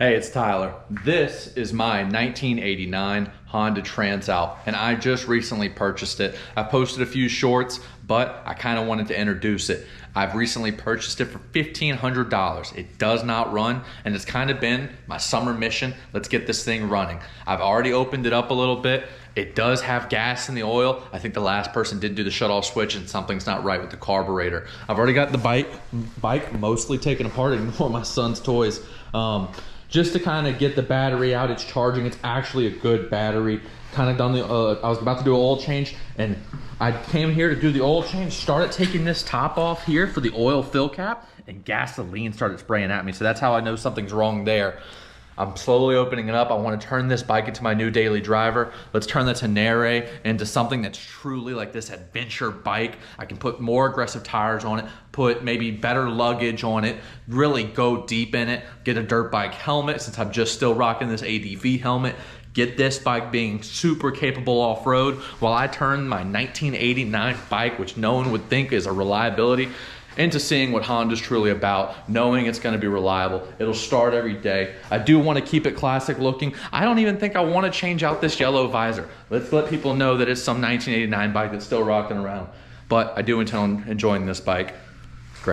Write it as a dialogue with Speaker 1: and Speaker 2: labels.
Speaker 1: Hey, it's Tyler. This is my 1989 Honda Transalp, and I just recently purchased it. I posted a few shorts, but I kind of wanted to introduce it. I've recently purchased it for $1,500. It does not run, and it's kind of been my summer mission. Let's get this thing running. I've already opened it up a little bit. It does have gas in the oil. I think the last person did do the shut-off switch and something's not right with the carburetor. I've already got the bike mostly taken apart, ignore my son's toys. Just to kind of get the battery out. It's charging. It's actually a good battery. Kind of done the, I was about to do an oil change, and I came here to do the oil change, started taking this top off here for the oil fill cap, and gasoline started spraying at me. So that's how I know something's wrong there. I'm slowly opening it up. I want to turn this bike into my new daily driver. Let's turn the Tenere into something that's truly like this adventure bike. I can put more aggressive tires on it, put maybe better luggage on it, really go deep in it, get a dirt bike helmet since I'm just still rocking this ADV helmet. Get this bike being super capable off-road while I turn my 1989 bike, which no one would think is a reliability, into seeing what Honda's truly about, knowing it's gonna be reliable. It'll start every day. I do wanna keep it classic looking. I don't even think I wanna change out this yellow visor. Let's let people know that it's some 1989 bike that's still rocking around. But I do intend on enjoying this bike.